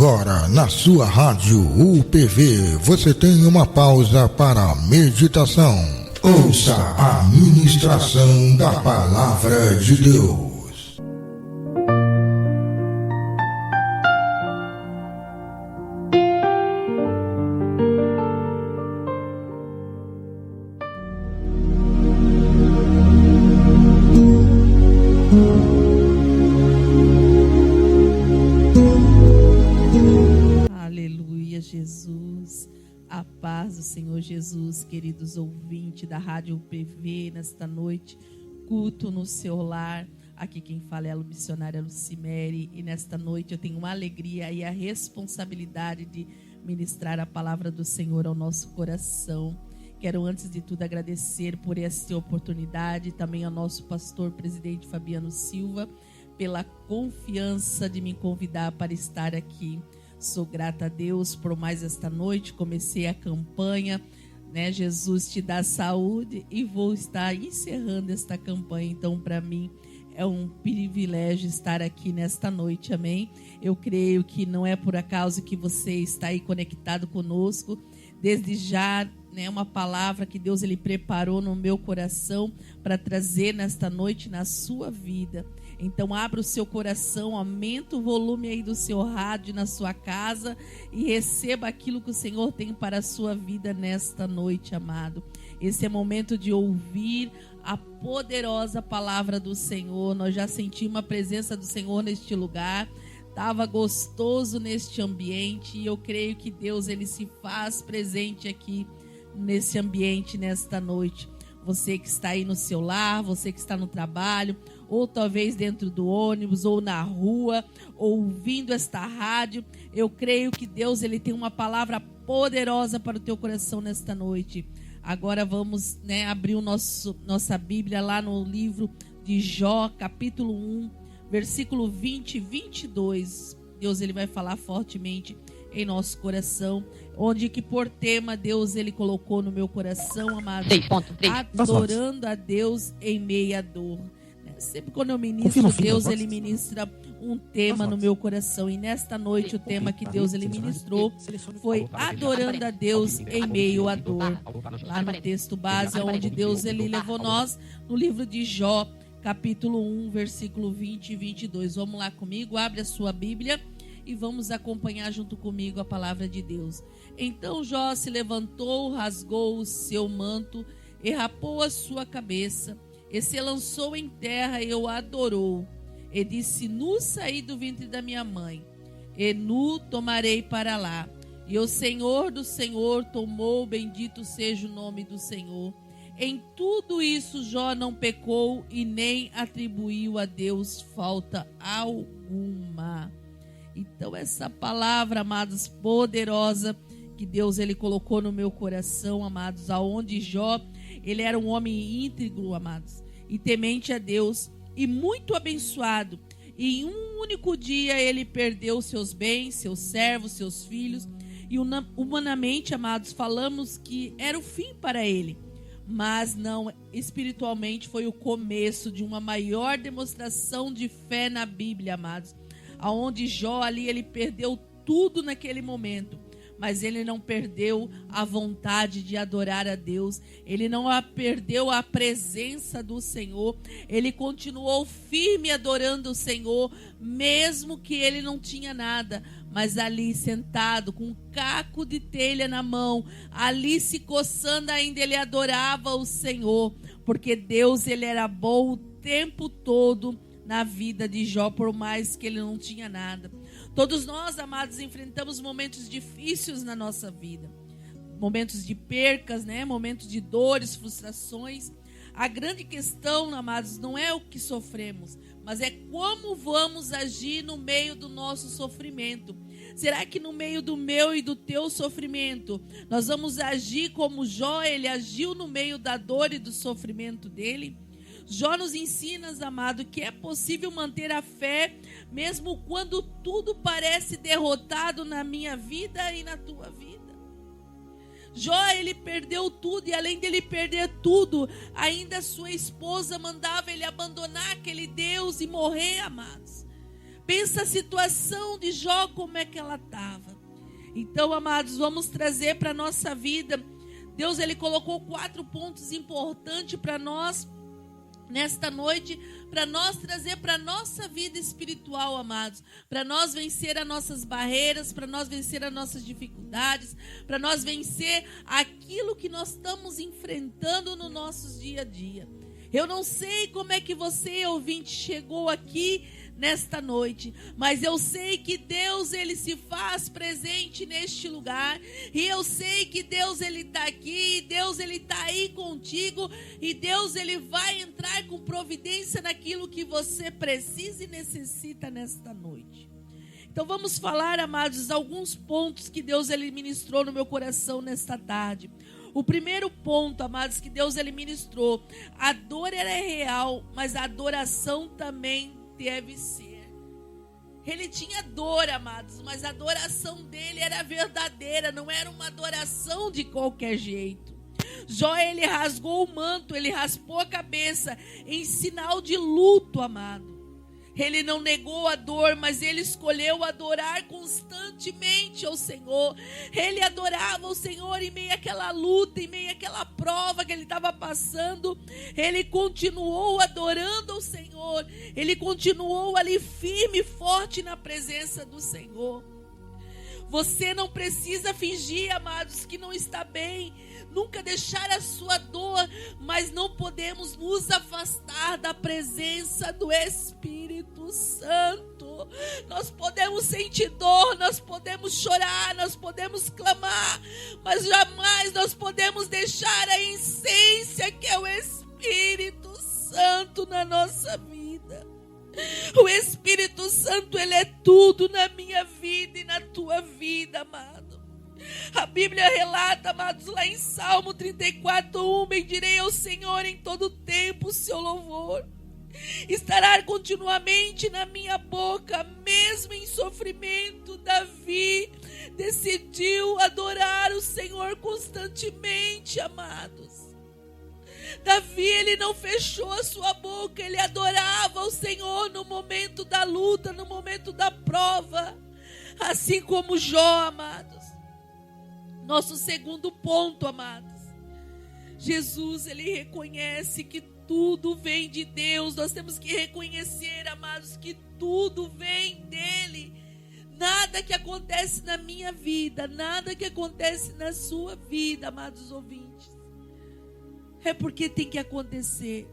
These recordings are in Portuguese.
Agora, na sua rádio UPV, você tem uma pausa para a meditação. Ouça a ministração da Palavra de Deus. Senhor Jesus, queridos ouvintes da Rádio UPV, nesta noite, culto no seu lar. Aqui quem fala é a missionária Lucimere, e nesta noite eu tenho uma alegria e a responsabilidade de ministrar a palavra do Senhor ao nosso coração. Quero antes de tudo agradecer por esta oportunidade, também ao nosso pastor presidente Fabiano Silva, pela confiança de me convidar para estar aqui. Sou grata a Deus por mais esta noite. Comecei a campanha, né? Jesus te dá saúde, e vou estar encerrando esta campanha. Então, para mim, é um privilégio estar aqui nesta noite, amém? Eu creio que não é por acaso que você está aí conectado conosco. Desde já, né, uma palavra que Deus ele preparou no meu coração para trazer nesta noite na sua vida. Então abra o seu coração, aumenta o volume aí do seu rádio na sua casa e receba aquilo que o Senhor tem para a sua vida nesta noite, amado. Esse é momento de ouvir a poderosa palavra do Senhor. Nós já sentimos a presença do Senhor neste lugar. Estava gostoso neste ambiente, e eu creio que Deus ele se faz presente aqui nesse ambiente nesta noite. Você que está aí no seu lar, você que está no trabalho, ou talvez dentro do ônibus, ou na rua, ouvindo esta rádio, eu creio que Deus ele tem uma palavra poderosa para o teu coração nesta noite. Agora vamos, né, abrir nossa Bíblia lá no livro de Jó, capítulo 1, versículo 20 e 22. Deus ele vai falar fortemente em nosso coração, onde que por tema Deus ele colocou no meu coração, amado, adorando a Deus em meio à dor. Sempre quando eu ministro, Deus ele ministra um tema no meu coração, e nesta noite o tema que Deus ele ministrou foi adorando a Deus em meio à dor. Lá no texto base, onde Deus ele levou nós, no livro de Jó, capítulo 1, versículo 20 e 22. Vamos lá comigo, abre a sua Bíblia e vamos acompanhar junto comigo a palavra de Deus. Então Jó se levantou, rasgou o seu manto e rapou a sua cabeça, e se lançou em terra e o adorou. E disse: nu saí do ventre da minha mãe, e nu tomarei para lá. E o Senhor do Senhor tomou, bendito seja o nome do Senhor. Em tudo isso Jó não pecou e nem atribuiu a Deus falta alguma. Então essa palavra, amados, poderosa, que Deus ele colocou no meu coração, amados, aonde Jó, ele era um homem íntegro, amados, e temente a Deus, e muito abençoado. E em um único dia ele perdeu seus bens, seus servos, seus filhos, e humanamente, amados, falamos que era o fim para ele. Mas não, espiritualmente foi o começo de uma maior demonstração de fé na Bíblia, amados. Aonde Jó ali, ele perdeu tudo naquele momento, mas ele não perdeu a vontade de adorar a Deus, ele não perdeu a presença do Senhor, ele continuou firme adorando o Senhor, mesmo que ele não tinha nada, mas ali sentado com um caco de telha na mão, ali se coçando ainda, ele adorava o Senhor, porque Deus ele era bom o tempo todo na vida de Jó, por mais que ele não tinha nada. Todos nós, amados, enfrentamos momentos difíceis na nossa vida, momentos de percas, né? Momentos de dores, frustrações. A grande questão, amados, não é o que sofremos, mas é como vamos agir no meio do nosso sofrimento. Será que no meio do meu e do teu sofrimento, nós vamos agir como Jó, ele agiu no meio da dor e do sofrimento dele? Jó nos ensina, amado, que é possível manter a fé mesmo quando tudo parece derrotado na minha vida e na tua vida. Jó, ele perdeu tudo, e além dele perder tudo, ainda sua esposa mandava ele abandonar aquele Deus e morrer, amados. Pensa a situação de Jó, como é que ela estava. Então, amados, vamos trazer para a nossa vida. Deus, ele colocou 4 pontos importantes para nós, nesta noite, para nós trazer para a nossa vida espiritual, amados. Para nós vencer as nossas barreiras, para nós vencer as nossas dificuldades, para nós vencer aquilo que nós estamos enfrentando no nosso dia a dia. Eu não sei como é que você, ouvinte, chegou aqui nesta noite, mas eu sei que Deus, ele se faz presente neste lugar, e eu sei que Deus, ele está aqui, Deus, ele está aí contigo, e Deus, ele vai entrar com providência naquilo que você precisa e necessita nesta noite. Então vamos falar, amados, alguns pontos que Deus, ele ministrou no meu coração nesta tarde. O primeiro ponto, amados, que Deus, ele ministrou: a dor era real, mas a adoração também deve ser. Ele tinha dor, amados, mas a adoração dele era verdadeira, não era uma adoração de qualquer jeito. Jó, ele rasgou o manto, ele raspou a cabeça em sinal de luto, amado. Ele não negou a dor, mas ele escolheu adorar constantemente ao Senhor. Ele adorava o Senhor em meio àquela luta, em meio àquela prova que ele estava passando. Ele continuou adorando ao Senhor. Ele continuou ali firme e forte na presença do Senhor. Você não precisa fingir, amados, que não está bem. Nunca deixar a sua dor, mas não podemos nos afastar da presença do Espírito Santo. Nós podemos sentir dor, nós podemos chorar, nós podemos clamar, mas jamais nós podemos deixar a essência que é o Espírito Santo na nossa vida. O Espírito Santo, ele é tudo na minha vida e na tua vida, amado. A Bíblia relata, amados, lá em Salmo 34:1, bendirei ao Senhor em todo tempo, o seu louvor estará continuamente na minha boca, mesmo em sofrimento. Davi decidiu adorar o Senhor constantemente, amados. Davi, ele não fechou a sua boca, ele adorava o Senhor no momento da luta, no momento da prova, assim como Jó, amados. Nosso segundo ponto, amados, Jesus, ele reconhece que tudo vem de Deus. Nós temos que reconhecer, amados, que tudo vem dele. Nada que acontece na minha vida, nada que acontece na sua vida, amados ouvintes, é porque tem que acontecer.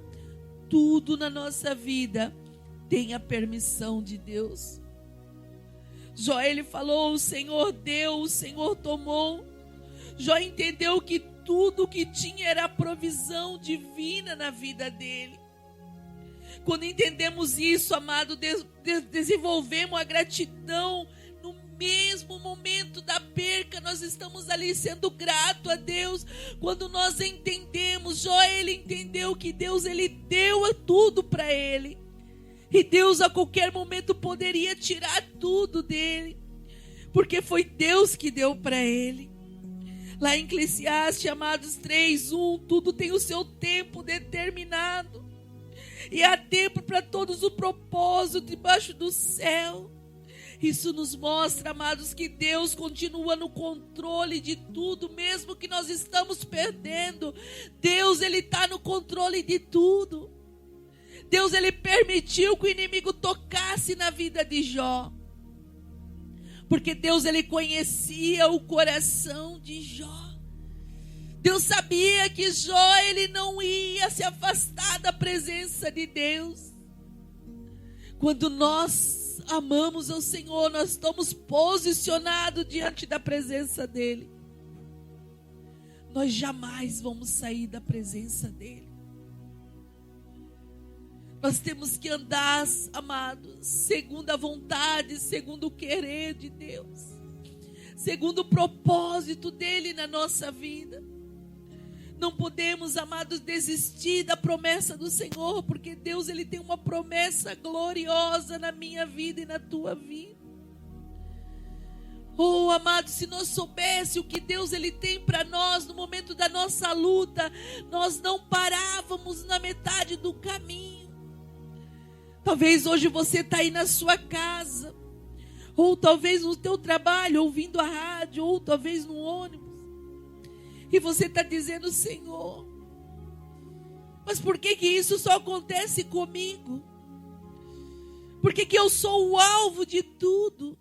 Tudo na nossa vida tem a permissão de Deus. Jó, ele falou: o Senhor deu, o Senhor tomou. Jó entendeu que tudo que tinha era a provisão divina na vida dele. Quando entendemos isso, amado, desenvolvemos a gratidão. No mesmo momento da perca, nós estamos ali sendo grato a Deus. Quando nós entendemos, Jó, ele entendeu que Deus, ele deu tudo para ele. E Deus a qualquer momento poderia tirar tudo dele, porque foi Deus que deu para ele. Lá em Eclesiastes, amados, 3:1, tudo tem o seu tempo determinado. E há tempo para todos os propósitos debaixo do céu. Isso nos mostra, amados, que Deus continua no controle de tudo, mesmo que nós estamos perdendo. Deus, ele está no controle de tudo. Deus, ele permitiu que o inimigo tocasse na vida de Jó, porque Deus, ele conhecia o coração de Jó. Deus sabia que Jó, ele não ia se afastar da presença de Deus. Quando nós amamos ao Senhor, nós estamos posicionados diante da presença dele. Nós jamais vamos sair da presença dele. Nós temos que andar, amados, segundo a vontade, segundo o querer de Deus, segundo o propósito dele na nossa vida. Não podemos, amados, desistir da promessa do Senhor, porque Deus, ele tem uma promessa gloriosa na minha vida e na tua vida. Oh, amados, se nós soubéssemos o que Deus, ele tem para nós no momento da nossa luta, nós não parávamos na metade do caminho. Talvez hoje você está aí na sua casa, ou talvez no teu trabalho, ouvindo a rádio, ou talvez no ônibus. E você está dizendo: Senhor, mas por que isso só acontece comigo? Por que eu sou o alvo de tudo?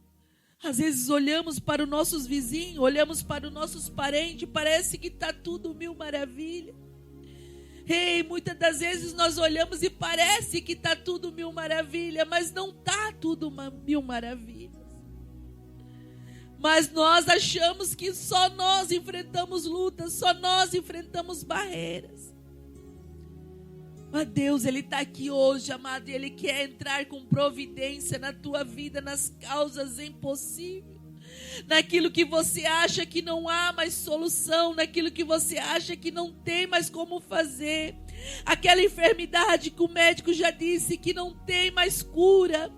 Às vezes olhamos para os nossos vizinhos, olhamos para os nossos parentes, parece que está tudo mil maravilha. Muitas das vezes nós olhamos e parece que está tudo mil maravilha, mas não está tudo mil maravilhas. Mas nós achamos que só nós enfrentamos lutas, só nós enfrentamos barreiras. Mas Deus, Ele está aqui hoje, amado, e Ele quer entrar com providência na tua vida, nas causas impossíveis. Naquilo que você acha que não há mais solução, naquilo que você acha que não tem mais como fazer. Aquela enfermidade que o médico já disse que não tem mais cura.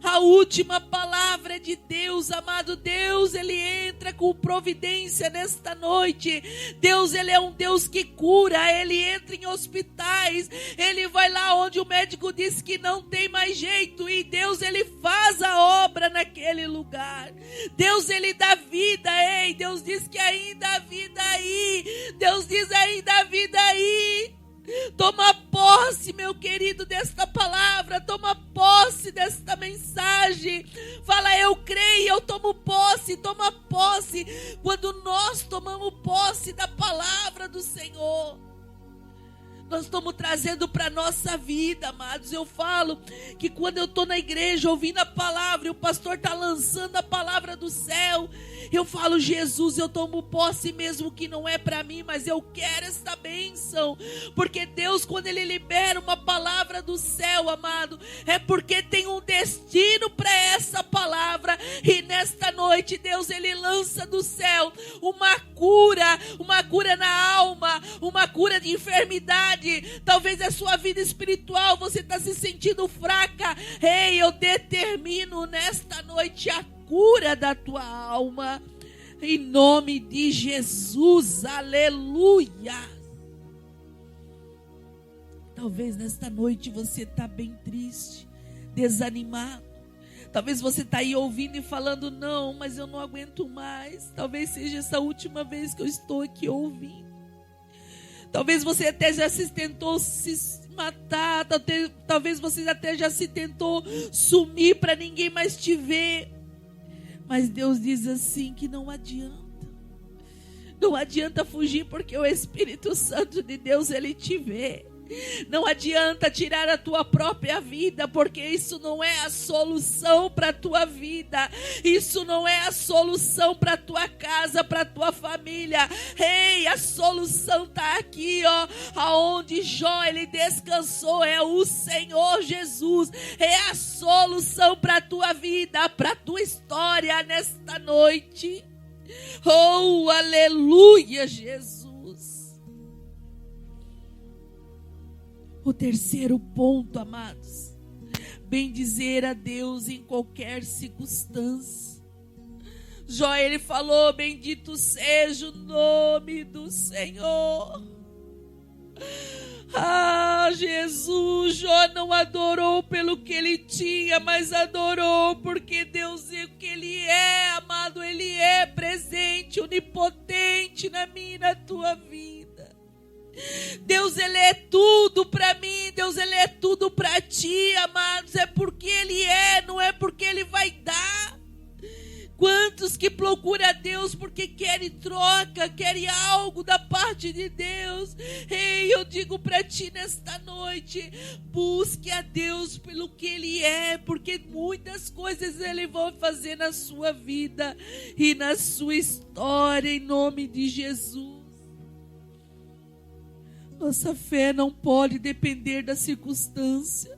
A última palavra é de Deus, amado. Deus, Ele entra com providência nesta noite. Deus, Ele é um Deus que cura. Ele entra em hospitais. Ele vai lá onde o médico disse que não tem mais jeito. E Deus, Ele faz a obra naquele lugar. Deus, Ele dá vida. Deus diz que ainda há vida aí. Deus diz: ainda há vida aí. Toma posse, meu querido, desta palavra. Toma posse desta mensagem. Fala: eu creio, eu tomo posse. Toma posse. Quando nós tomamos posse da palavra do Senhor, nós estamos trazendo para a nossa vida, amados. Eu falo que quando eu estou na igreja ouvindo a palavra e o pastor está lançando a palavra do céu, eu falo: Jesus, eu tomo posse mesmo que não é para mim, mas eu quero esta bênção. Porque Deus, quando Ele libera uma palavra do céu, amado, é porque tem um destino para essa palavra. E nesta noite, Deus, Ele lança do céu uma cura na alma, uma cura de enfermidade. Talvez a sua vida espiritual, você está se sentindo fraca. Eu determino nesta noite a cura da tua alma, em nome de Jesus. Aleluia. Talvez nesta noite você está bem triste, desanimado. Talvez você está aí ouvindo e falando: não, mas eu não aguento mais. Talvez seja essa última vez que eu estou aqui ouvindo. Talvez você até já se tentou se matar. Talvez você até já se tentou sumir para ninguém mais te ver. Mas Deus diz assim que não adianta. Não adianta fugir, porque o Espírito Santo de Deus, Ele te vê. Não adianta tirar a tua própria vida, porque isso não é a solução para a tua vida. Isso não é a solução para a tua casa, para a tua família. A solução está aqui, aonde Jó, ele descansou. É o Senhor Jesus. É a solução para a tua vida, para a tua história nesta noite. Oh, aleluia, Jesus. O terceiro ponto, amados: bendizer a Deus em qualquer circunstância. Jó, ele falou: bendito seja o nome do Senhor. Jesus, Jó não adorou pelo que ele tinha, mas adorou porque Deus é o que Ele é, amado. Ele é presente, onipotente na minha e na tua vida. Deus, Ele é tudo para mim. Deus, Ele é tudo para ti, amados. É porque Ele é, não é porque Ele vai dar. Quantos que procuram a Deus porque querem troca, querem algo da parte de Deus. Eu digo para ti nesta noite: busque a Deus pelo que Ele é, porque muitas coisas Ele vai fazer na sua vida e na sua história, em nome de Jesus. Nossa fé não pode depender da circunstância,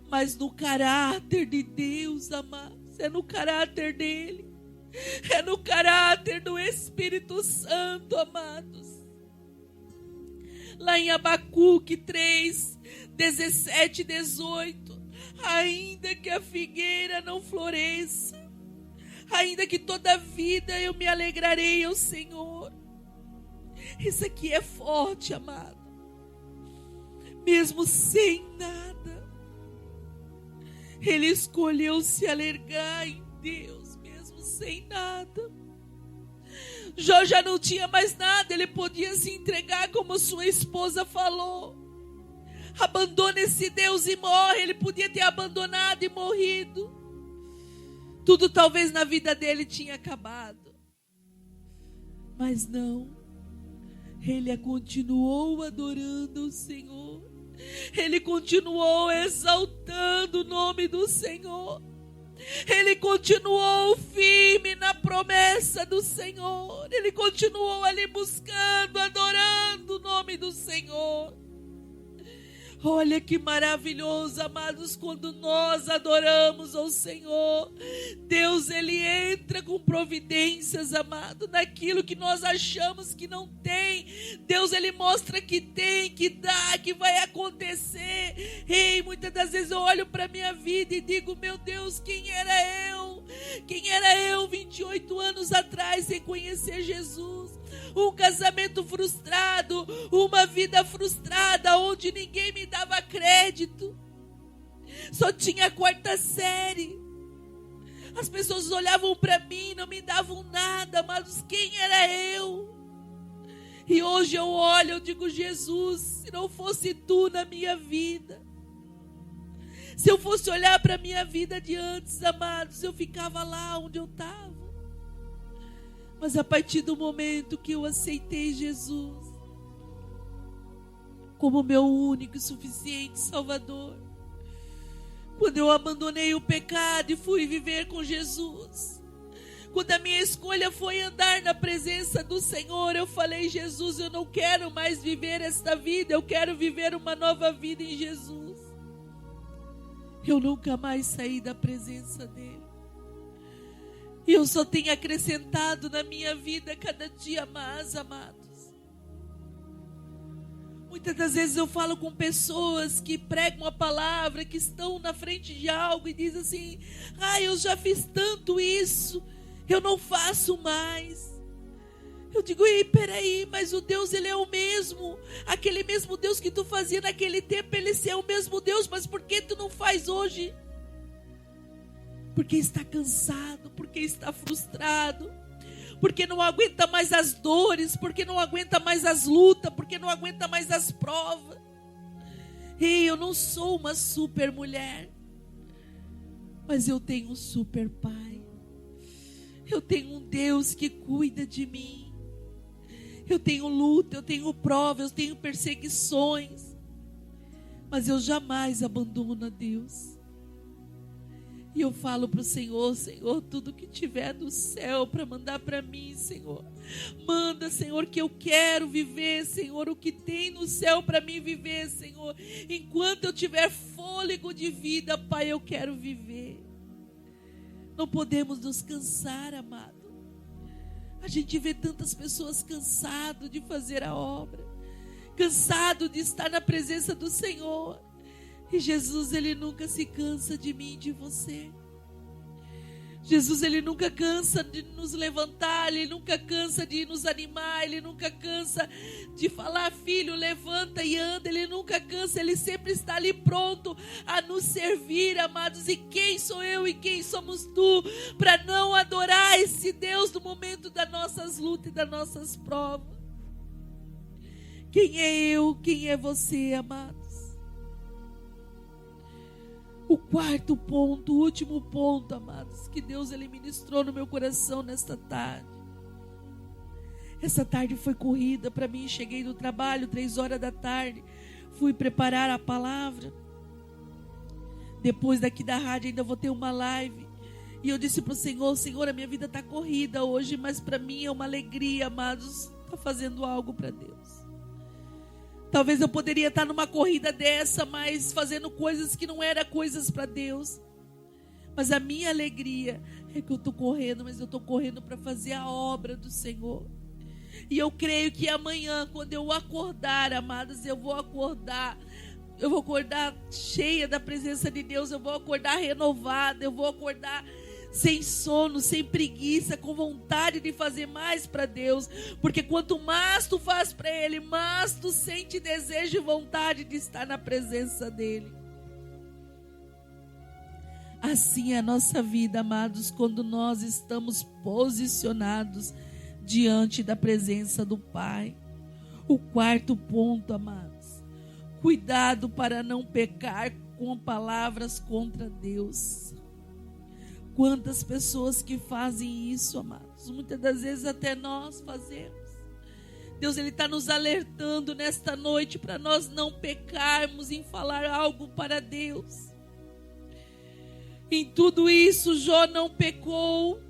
mas no caráter de Deus, amados. É no caráter dEle. É no caráter do Espírito Santo, amados. Lá em Abacuque 3, 17 e 18. Ainda que a figueira não floresça, ainda que toda a vida eu me alegrarei ao Senhor. Isso aqui é forte, amado. Mesmo sem nada, Ele escolheu se alegrar em Deus, mesmo sem nada. Jó já não tinha mais nada, ele podia se entregar como sua esposa falou. Abandona esse Deus e morre. Ele podia ter abandonado e morrido. Tudo talvez na vida dele tinha acabado. Mas não. Ele continuou adorando o Senhor. Ele continuou exaltando o nome do Senhor. Ele continuou firme na promessa do Senhor. Ele continuou ali buscando, adorando o nome do Senhor. Olha que maravilhoso, amados, quando nós adoramos ao Senhor. Deus, Ele entra com providências, amado, naquilo que nós achamos que não tem. Deus, Ele mostra que tem, que dá, que vai acontecer. Ei, muitas das vezes eu olho para a minha vida e digo, meu Deus, quem era eu? Quem era eu 28 anos atrás sem conhecer Jesus? Um casamento frustrado, uma vida frustrada, onde ninguém me dava crédito. Só tinha 4ª série. As pessoas olhavam para mim, não me davam nada, mas quem era eu? E hoje eu olho, eu digo, Jesus, se não fosse tu na minha vida, se eu fosse olhar para a minha vida de antes, amados, eu ficava lá onde eu estava. Mas a partir do momento que eu aceitei Jesus como meu único e suficiente Salvador, quando eu abandonei o pecado e fui viver com Jesus, quando a minha escolha foi andar na presença do Senhor, eu falei, Jesus, eu não quero mais viver esta vida, eu quero viver uma nova vida em Jesus. Eu nunca mais saí da presença dEle. E eu só tenho acrescentado na minha vida cada dia mais, amados. Muitas das vezes eu falo com pessoas que pregam a palavra, que estão na frente de algo e dizem assim, eu já fiz tanto isso, eu não faço mais. Eu digo, ei, peraí, mas o Deus, Ele é o mesmo. Aquele mesmo Deus que tu fazia naquele tempo, Ele é o mesmo Deus, mas por que tu não faz hoje? Porque está cansado, porque está frustrado, porque não aguenta mais as dores, porque não aguenta mais as lutas, porque não aguenta mais as provas. Ei, eu não sou uma super mulher, mas eu tenho um super pai. Eu tenho um Deus que cuida de mim. Eu tenho luta, eu tenho prova, eu tenho perseguições, mas eu jamais abandono a Deus. E eu falo para o Senhor, Senhor, tudo que tiver do céu para mandar para mim, Senhor. Manda, Senhor, que eu quero viver, Senhor, o que tem no céu para mim viver, Senhor. Enquanto eu tiver fôlego de vida, Pai, eu quero viver. Não podemos nos cansar, amado. A gente vê tantas pessoas cansadas de fazer a obra, cansado de estar na presença do Senhor. E Jesus, Ele nunca se cansa de mim e de você. Jesus, Ele nunca cansa de nos levantar, Ele nunca cansa de nos animar, Ele nunca cansa de falar, filho, levanta e anda, Ele nunca cansa, Ele sempre está ali pronto a nos servir, amados. E quem sou eu e quem somos tu para não adorar esse Deus no momento das nossas lutas e das nossas provas? Quem é eu, quem é você, amados? O 4º ponto, o último ponto, amados, que Deus, Ele ministrou no meu coração nesta tarde. Essa tarde foi corrida para mim, cheguei do trabalho, 3h da tarde, fui preparar a palavra. Depois daqui da rádio ainda vou ter uma live. E eu disse para o Senhor, Senhor, a minha vida está corrida hoje, mas para mim é uma alegria, amados, estar fazendo algo para Deus. Talvez eu poderia estar numa corrida dessa, mas fazendo coisas que não eram coisas para Deus. Mas a minha alegria é que eu estou correndo, mas eu estou correndo para fazer a obra do Senhor. E eu creio que amanhã, quando eu acordar, amadas, eu vou acordar cheia da presença de Deus, eu vou acordar renovada, eu vou acordar sem sono, sem preguiça, com vontade de fazer mais para Deus, porque quanto mais tu faz para Ele, mais tu sente desejo e vontade de estar na presença dEle. Assim é a nossa vida, amados, quando nós estamos posicionados diante da presença do Pai. O quarto ponto, amados, cuidado para não pecar com palavras contra Deus. Quantas pessoas que fazem isso, amados, muitas das vezes até nós fazemos. Deus, Ele está nos alertando nesta noite para nós não pecarmos em falar algo para Deus. Em tudo isso, Jó não pecou.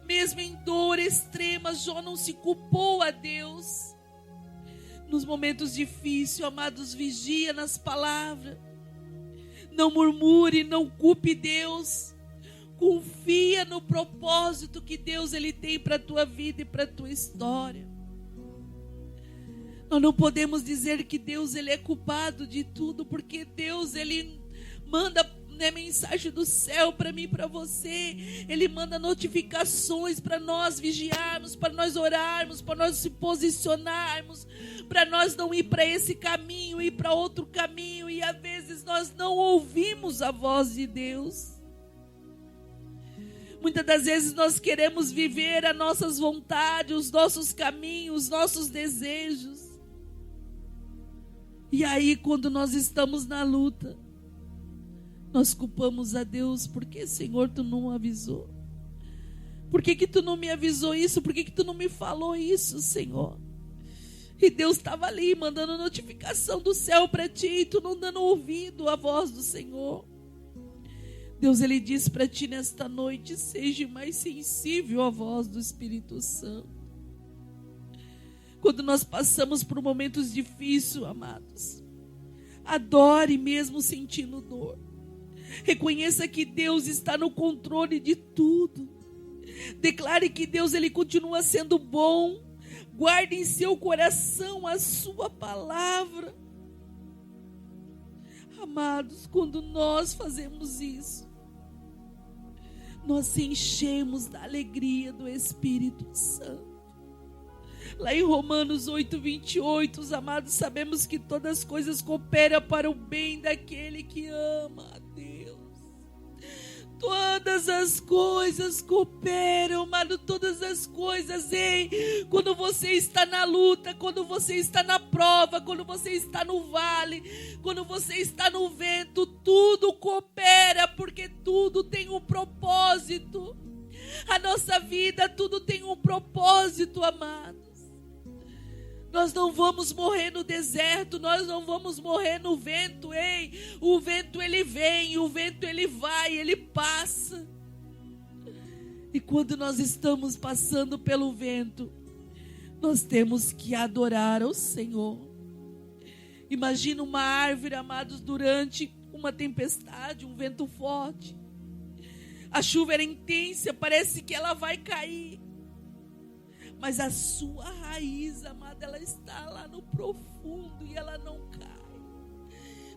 Mesmo em dor extrema, Jó não se culpou a Deus. Nos momentos difíceis, amados, vigia nas palavras. Não murmure, não culpe Deus. Confia no propósito que Deus Ele tem para a tua vida e para a tua história. Nós não podemos dizer que Deus Ele é culpado de tudo, porque Deus Ele manda mensagem do céu para mim e para você. Ele manda notificações para nós vigiarmos, para nós orarmos, para nós se posicionarmos, para nós não ir para esse caminho, ir para outro caminho, e às vezes nós não ouvimos a voz de Deus. Muitas das vezes nós queremos viver as nossas vontades, os nossos caminhos, os nossos desejos. E aí, quando nós estamos na luta, nós culpamos a Deus. Por que, Senhor, tu não avisou? Por que tu não me avisou isso? Por que tu não me falou isso, Senhor? E Deus estava ali mandando notificação do céu para ti, e tu não dando ouvido à voz do Senhor. Deus, Ele diz para ti nesta noite: seja mais sensível à voz do Espírito Santo. Quando nós passamos por momentos difíceis, amados, adore mesmo sentindo dor. Reconheça que Deus está no controle de tudo. Declare que Deus Ele continua sendo bom. Guarde em seu coração a sua palavra. Amados, quando nós fazemos isso, nós se enchemos da alegria do Espírito Santo. Lá em Romanos 8:28, os amados, sabemos que todas as coisas cooperam para o bem daquele que ama a Deus. Todas as coisas cooperam, amado, todas as coisas, ei, quando você está na luta, quando você está na prova, quando você está no vale, quando você está no vento, tudo coopera, porque tudo tem um propósito. A nossa vida, tudo tem um propósito, amados. Nós não vamos morrer no deserto, nós não vamos morrer no vento, ei. O vento ele vem, o vento ele vai, ele passa. E quando nós estamos passando pelo vento, nós temos que adorar ao Senhor. Imagina uma árvore, amados, durante uma tempestade, um vento forte. A chuva era intensa, parece que ela vai cair. Mas a sua raiz, amada, ela está lá no profundo e ela não cai.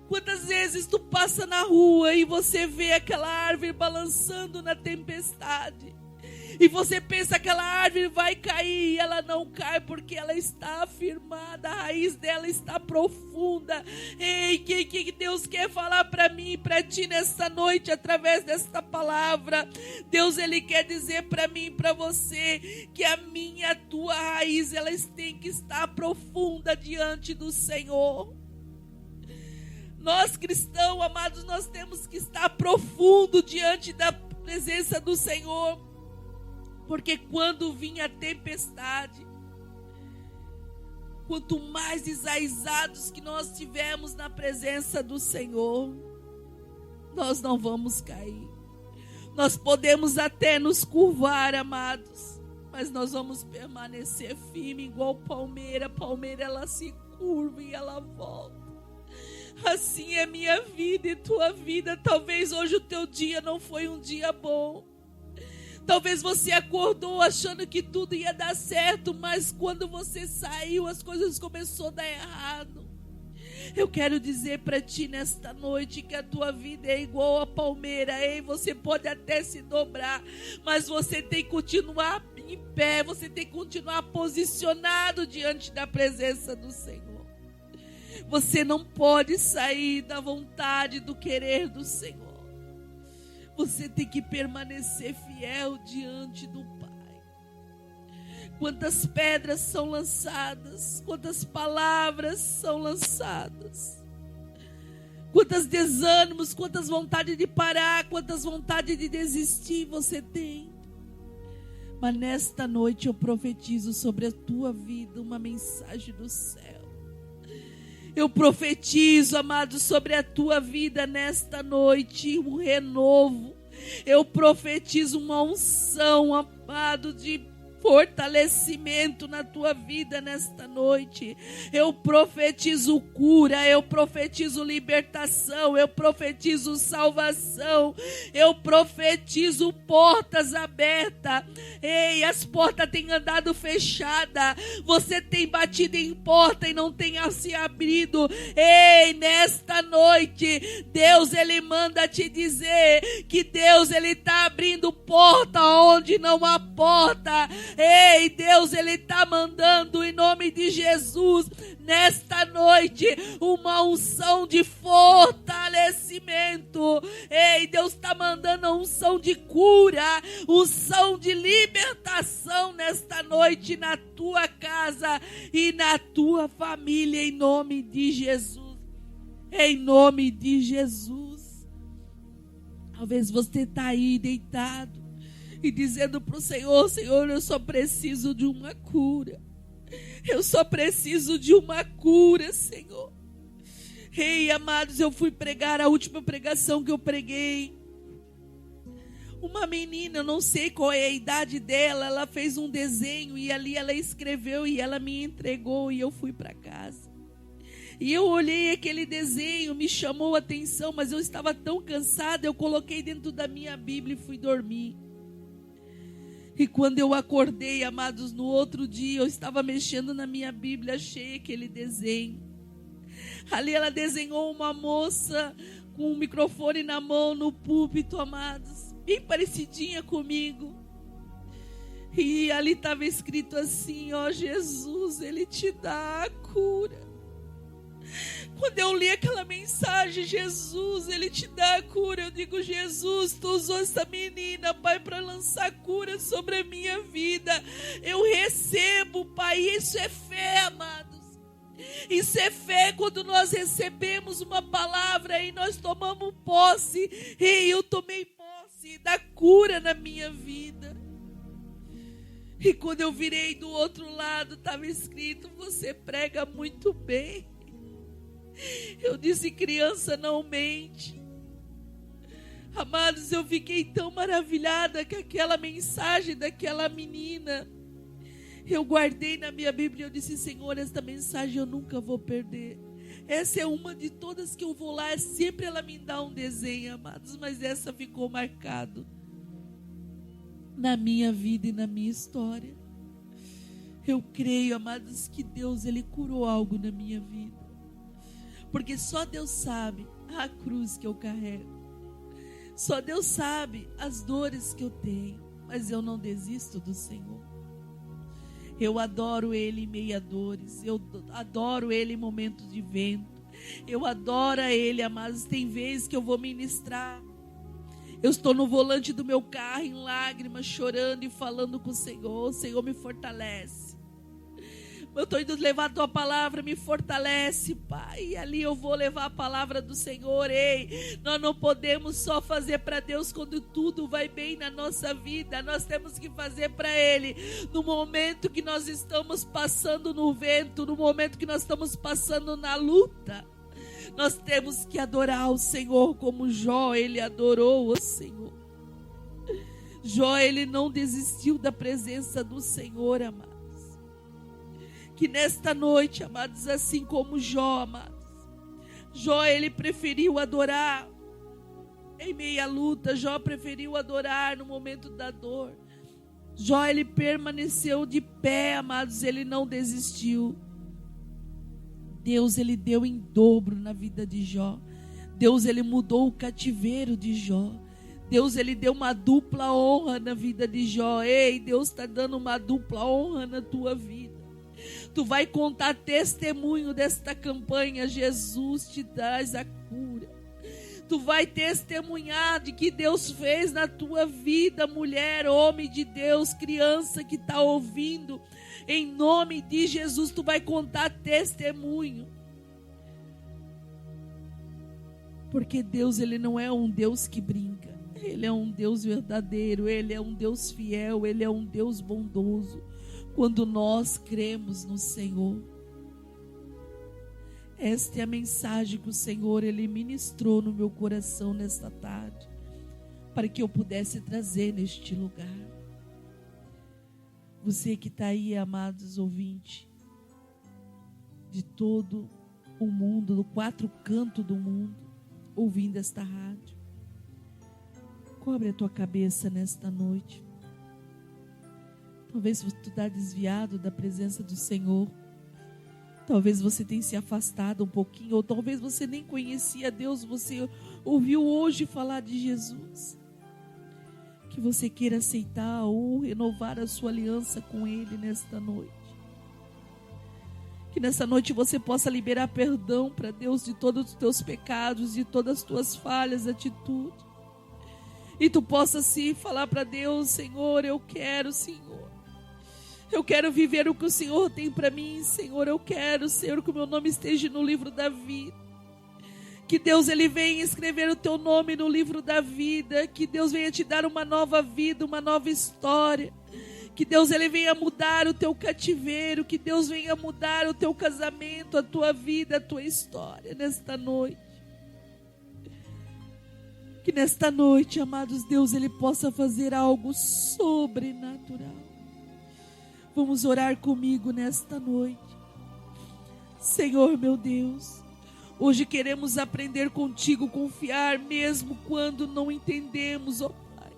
Quantas vezes tu passa na rua e você vê aquela árvore balançando na tempestade, e você pensa que aquela árvore vai cair, e ela não cai porque ela está afirmada, a raiz dela está profunda. Ei, que Deus quer falar para mim e para ti nesta noite através desta palavra? Deus, Ele quer dizer para mim e para você que a minha, a tua raiz, elas têm que estar profunda diante do Senhor. Nós cristãos, amados, nós temos que estar profundo diante da presença do Senhor. Porque quando vinha a tempestade, quanto mais enraizados que nós tivermos na presença do Senhor, nós não vamos cair. Nós podemos até nos curvar, amados, mas nós vamos permanecer firme igual palmeira. Palmeira, ela se curva e ela volta. Assim é minha vida e tua vida. Talvez hoje o teu dia não foi um dia bom. Talvez você acordou achando que tudo ia dar certo, mas quando você saiu, as coisas começaram a dar errado. Eu quero dizer para ti nesta noite que a tua vida é igual a palmeira, hein? Você pode até se dobrar, mas você tem que continuar em pé, você tem que continuar posicionado diante da presença do Senhor. Você não pode sair da vontade, do querer do Senhor. Você tem que permanecer fiel diante do Pai. Quantas pedras são lançadas, quantas palavras são lançadas, quantos desânimos, quantas vontades de parar, quantas vontades de desistir você tem. Mas nesta noite eu profetizo sobre a tua vida uma mensagem do céu. Eu profetizo, amados, sobre a tua vida nesta noite um renovo. Eu profetizo uma unção, amado, de fortalecimento na tua vida nesta noite. Eu profetizo cura, eu profetizo libertação, eu profetizo salvação, eu profetizo portas abertas. Ei, as portas têm andado fechadas, você tem batido em porta e não tem se abrido. Ei, nesta noite, Deus, Ele manda te dizer que Deus, Ele está abrindo porta onde não há porta. Ei, Deus, Ele está mandando em nome de Jesus, nesta noite, uma unção de fortalecimento. Ei, Deus está mandando a unção de cura, unção de libertação nesta noite na tua casa e na tua família, em nome de Jesus. Em nome de Jesus. Talvez você está aí deitado e dizendo para o Senhor: Senhor, eu só preciso de uma cura. Eu só preciso de uma cura, Senhor. Ei, amados, eu fui pregar a última pregação que eu preguei. Uma menina, eu não sei qual é a idade dela, ela fez um desenho e ali ela escreveu e ela me entregou e eu fui para casa. E eu olhei aquele desenho, me chamou a atenção, mas eu estava tão cansada, eu coloquei dentro da minha Bíblia e fui dormir. E quando eu acordei, amados, no outro dia, eu estava mexendo na minha Bíblia, achei aquele desenho. Ali ela desenhou uma moça com um microfone na mão, no púlpito, amados, bem parecidinha comigo. E ali estava escrito assim: ó, Jesus, Ele te dá a cura. Quando eu li aquela mensagem, Jesus, Ele te dá a cura, eu digo: Jesus, Tu usou essa menina, Pai, para lançar cura sobre a minha vida. Eu recebo, Pai, isso é fé, amados. Isso é fé quando nós recebemos uma palavra e nós tomamos posse. E eu tomei posse da cura na minha vida. E quando eu virei do outro lado, estava escrito: você prega muito bem. Eu disse: criança não mente. Amados, eu fiquei tão maravilhada com aquela mensagem daquela menina. Eu guardei na minha Bíblia e eu disse: Senhor, esta mensagem eu nunca vou perder. Essa é uma de todas que eu vou lá, sempre ela me dá um desenho, amados, mas essa ficou marcado na minha vida e na minha história. Eu creio, amados, que Deus, Ele curou algo na minha vida. Porque só Deus sabe a cruz que eu carrego. Só Deus sabe as dores que eu tenho. Mas eu não desisto do Senhor. Eu adoro Ele em meio a dores. Eu adoro Ele em momentos de vento. Eu adoro Ele, amados. Tem vezes que eu vou ministrar. Eu estou no volante do meu carro em lágrimas, chorando e falando com o Senhor. O Senhor me fortalece. Eu estou indo levar a tua palavra, me fortalece, Pai. E ali eu vou levar a palavra do Senhor. Ei, nós não podemos só fazer para Deus quando tudo vai bem na nossa vida. Nós temos que fazer para Ele no momento que nós estamos passando no vento, no momento que nós estamos passando na luta. Nós temos que adorar o Senhor como Jó, ele adorou o Senhor. Jó, ele não desistiu da presença do Senhor, amado. Que nesta noite, amados, assim como Jó, amados, Jó, ele preferiu adorar em meia luta. Jó preferiu adorar no momento da dor. Jó, ele permaneceu de pé, amados, ele não desistiu. Deus, ele deu em dobro na vida de Jó. Deus, ele mudou o cativeiro de Jó. Deus, ele deu uma dupla honra na vida de Jó. Ei, Deus está dando uma dupla honra na tua vida. Tu vai contar testemunho desta campanha. Jesus te traz a cura. Tu vai testemunhar de que Deus fez na tua vida, mulher, homem de Deus, criança que está ouvindo. Em nome de Jesus, tu vai contar testemunho. Porque Deus, Ele não é um Deus que brinca. Ele é um Deus verdadeiro, Ele é um Deus fiel, Ele é um Deus bondoso. Quando nós cremos no Senhor. Esta é a mensagem que o Senhor, Ele ministrou no meu coração nesta tarde, para que eu pudesse trazer neste lugar. Você que está aí, amados ouvintes, de todo o mundo, do quatro cantos do mundo, ouvindo esta rádio. Cobre a tua cabeça nesta noite. Talvez você está desviado da presença do Senhor. Talvez você tenha se afastado um pouquinho, ou talvez você nem conhecia Deus, você ouviu hoje falar de Jesus. Que você queira aceitar ou renovar a sua aliança com Ele nesta noite. Que nessa noite você possa liberar perdão para Deus de todos os teus pecados, de todas as tuas falhas, atitudes. E tu possa sim falar para Deus: Senhor, eu quero, Senhor. Eu quero viver o que o Senhor tem para mim, Senhor. Eu quero, Senhor, que o meu nome esteja no livro da vida. Que Deus, Ele venha escrever o teu nome no livro da vida. Que Deus venha te dar uma nova vida, uma nova história. Que Deus, Ele venha mudar o teu cativeiro. Que Deus venha mudar o teu casamento, a tua vida, a tua história nesta noite. Que nesta noite, amados, Deus, Ele possa fazer algo sobrenatural. Vamos orar comigo nesta noite. Senhor, meu Deus, hoje queremos aprender contigo, confiar mesmo quando não entendemos, ó Pai.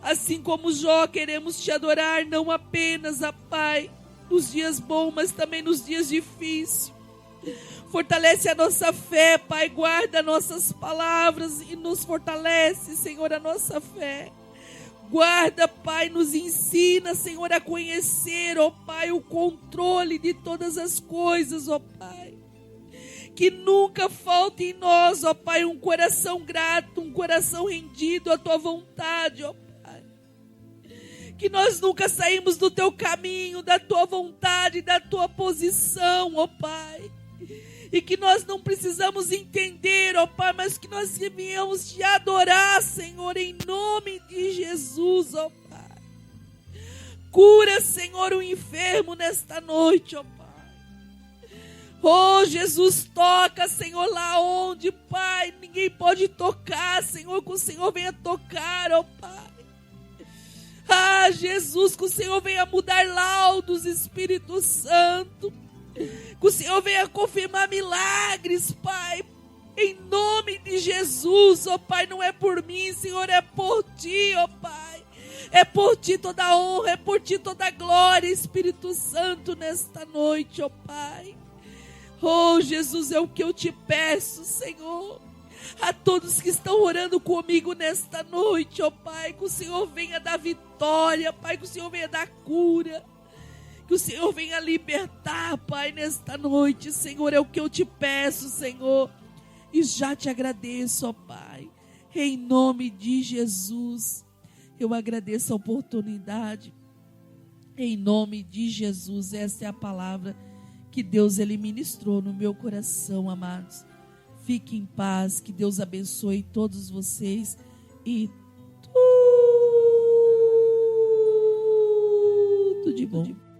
Assim como Jó, queremos te adorar não apenas, ó Pai, nos dias bons, mas também nos dias difíceis. Fortalece a nossa fé, Pai, guarda nossas palavras e nos fortalece, Senhor, a nossa fé. Guarda, Pai, nos ensina, Senhor, a conhecer, ó Pai, o controle de todas as coisas, ó Pai. Que nunca falte em nós, ó Pai, um coração grato, um coração rendido à Tua vontade, ó Pai. Que nós nunca saímos do Teu caminho, da Tua vontade, da Tua posição, ó Pai. E que nós não precisamos entender, ó Pai, mas que nós viemos te adorar, Senhor, em nome de Jesus, ó Pai. Cura, Senhor, o enfermo nesta noite, ó Pai. Oh, Jesus, toca, Senhor, lá onde, Pai, ninguém pode tocar, Senhor, que o Senhor venha tocar, ó Pai. Ah, Jesus, que o Senhor venha mudar laudos, Espírito Santo. Que o Senhor venha confirmar milagres, Pai, em nome de Jesus, ó Pai. Não é por mim, Senhor, é por Ti, ó Pai. É por Ti toda a honra, é por Ti toda a glória, Espírito Santo, nesta noite, ó Pai. Oh, Jesus, é o que eu te peço, Senhor. A todos que estão orando comigo nesta noite, ó Pai, que o Senhor venha dar vitória, Pai, que o Senhor venha dar cura. Que o Senhor venha libertar, Pai, nesta noite, Senhor, é o que eu te peço, Senhor. E já te agradeço, ó Pai, em nome de Jesus. Eu agradeço a oportunidade, em nome de Jesus. Essa é a palavra que Deus, Ele ministrou no meu coração, amados. Fique em paz, que Deus abençoe todos vocês e tudo de bom.